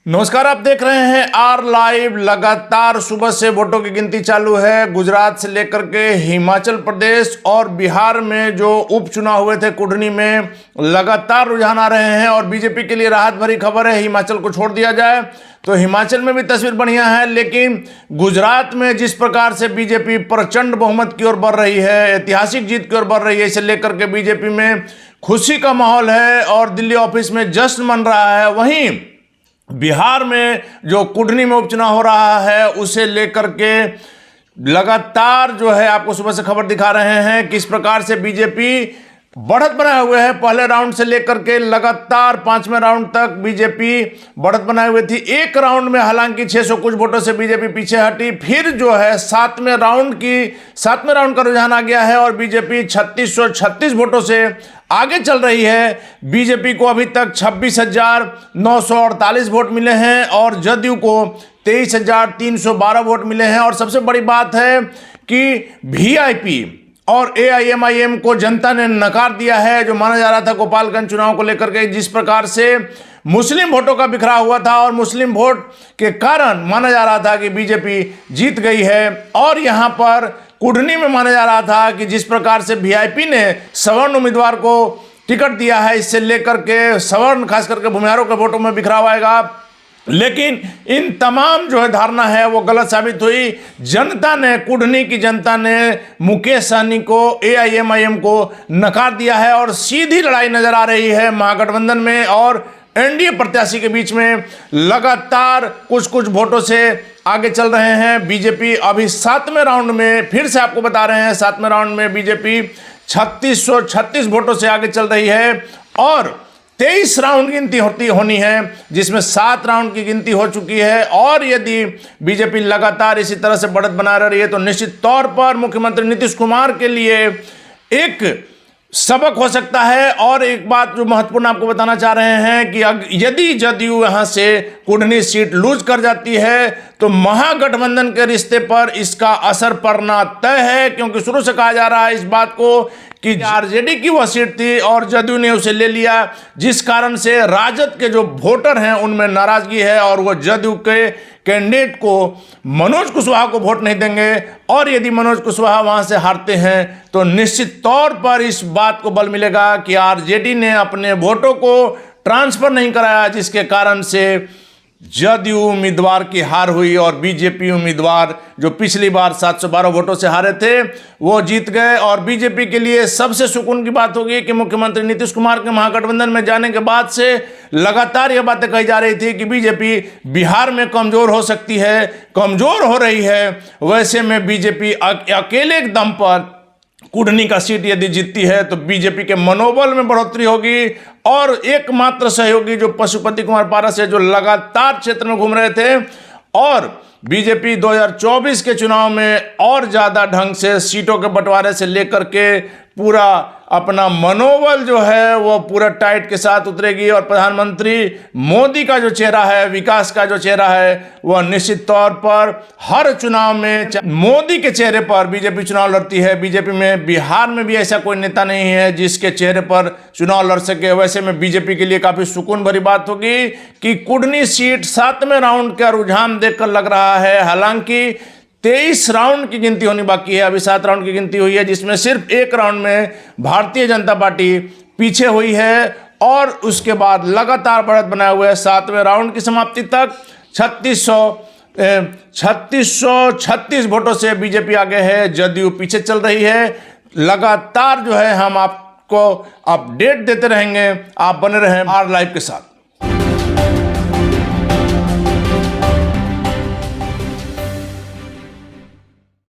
नमस्कार, आप देख रहे हैं आर लाइव। लगातार सुबह से वोटों की गिनती चालू है। गुजरात से लेकर के हिमाचल प्रदेश और बिहार में जो उपचुनाव हुए थे कुढ़नी में लगातार रुझान आ रहे हैं और बीजेपी के लिए राहत भरी खबर है। हिमाचल को छोड़ दिया जाए तो हिमाचल में भी तस्वीर बढ़िया है, लेकिन गुजरात में जिस प्रकार से बीजेपी प्रचंड बहुमत की ओर बढ़ रही है, ऐतिहासिक जीत की ओर बढ़ रही है, इसे लेकर के बीजेपी में खुशी का माहौल है और दिल्ली ऑफिस में जश्न मन रहा है। वहीं बिहार में जो कुढ़नी में उपचुनाव हो रहा है उसे लेकर के लगातार जो है आपको सुबह से खबर दिखा रहे हैं किस प्रकार से बीजेपी बढ़त बनाए हुए है। पहले राउंड से लेकर के लगातार पांचवें राउंड तक बीजेपी बढ़त बनाए हुए थी। एक राउंड में हालांकि 600 कुछ वोटों से बीजेपी पीछे हटी, फिर जो है सातवें राउंड का रुझान आ गया है और बीजेपी 3636 वोटों से आगे चल रही है। बीजेपी को अभी तक 26,948 वोट मिले हैं और जदयू को 23,312 वोट मिले हैं। और सबसे बड़ी बात है कि वीआईपी और एआईएमआईएम को जनता ने नकार दिया है, जो माना जा रहा था गोपालगंज चुनाव को लेकर के जिस प्रकार से मुस्लिम वोटों का बिखराव हुआ था और मुस्लिम वोट के कारण माना जा रहा था कि बीजेपी जीत गई है। और यहां पर कुढ़नी में माना जा रहा था कि जिस प्रकार से वीआईपी ने सवर्ण उम्मीदवार को टिकट दिया है, इससे लेकर के सवर्ण खास करके भूमिहारों के वोटों में बिखराव आएगा, लेकिन इन तमाम जो है धारणा है वो गलत साबित हुई। कुढ़नी की जनता ने मुकेश सहनी को, एआईएमआईएम को नकार दिया है और सीधी लड़ाई नजर आ रही है महागठबंधन में और एनडीए प्रत्याशी के बीच में। लगातार कुछ वोटों से आगे चल रहे हैं बीजेपी। अभी सातवें राउंड में फिर से आपको बता रहे हैं, सातवें राउंड में बीजेपी 3636 वोटों से आगे चल रही है और 23 राउंड गिनती होनी है, जिसमें 7 राउंड की गिनती हो चुकी है। और यदि बीजेपी लगातार इसी तरह से बढ़त बना रही है तो निश्चित तौर पर मुख्यमंत्री नीतीश कुमार के लिए एक सबक हो सकता है। और एक बात जो महत्वपूर्ण आपको बताना चाह रहे हैं कि यदि जदयू यहां से कुढ़नी सीट लूज कर जाती है तो महागठबंधन के रिश्ते पर इसका असर पड़ना तय है, क्योंकि शुरू से कहा जा रहा है इस बात को कि आरजेडी की वह सीट थी और जदयू ने उसे ले लिया, जिस कारण से राजद के जो वोटर हैं उनमें नाराजगी है और वह जदयू के कैंडिडेट को मनोज कुशवाहा को वोट नहीं देंगे। और यदि मनोज कुशवाहा वहां से हारते हैं तो निश्चित तौर पर इस बात को बल मिलेगा कि आरजेडी ने अपने वोटों को ट्रांसफर नहीं कराया, जिसके कारण से जदयू उम्मीदवार की हार हुई और बीजेपी उम्मीदवार जो पिछली बार 712 वोटों से हारे थे वो जीत गए। और बीजेपी के लिए सबसे सुकून की बात होगी कि मुख्यमंत्री नीतीश कुमार के महागठबंधन में जाने के बाद से लगातार ये बातें कही जा रही थी कि बीजेपी बिहार में कमजोर हो सकती है, कमजोर हो रही है। वैसे में बीजेपी अकेले दम पर कुढ़नी का सीट यदि जीतती है तो बीजेपी के मनोबल में बढ़ोतरी होगी। और एकमात्र सहयोगी जो पशुपति कुमार पारस है, जो लगातार क्षेत्र में घूम रहे थे और बीजेपी 2024 के चुनाव में और ज्यादा ढंग से सीटों के बंटवारे से लेकर के पूरा अपना मनोबल जो है वो पूरा टाइट के साथ उतरेगी। और प्रधानमंत्री मोदी का जो चेहरा है, विकास का जो चेहरा है, वह निश्चित तौर पर हर चुनाव में मोदी के चेहरे पर बीजेपी चुनाव लड़ती है। बीजेपी में बिहार में भी ऐसा कोई नेता नहीं है जिसके चेहरे पर चुनाव लड़ सके। वैसे में बीजेपी के लिए काफी सुकून भरी बात होगी कि कुढ़नी सीट 7वें राउंड का रुझान देखकर लग रहा है। हालांकि 23 राउंड की गिनती होनी बाकी है, अभी 7 राउंड की गिनती हुई है, जिसमें सिर्फ एक राउंड में भारतीय जनता पार्टी पीछे हुई है और उसके बाद लगातार बढ़त बनाए हुए 7वें राउंड की समाप्ति तक 3636 वोटों से बीजेपी आगे है, जदयू पीछे चल रही है। लगातार जो है हम आपको अपडेट देते रहेंगे, आप बने रहें आर लाइव के साथ।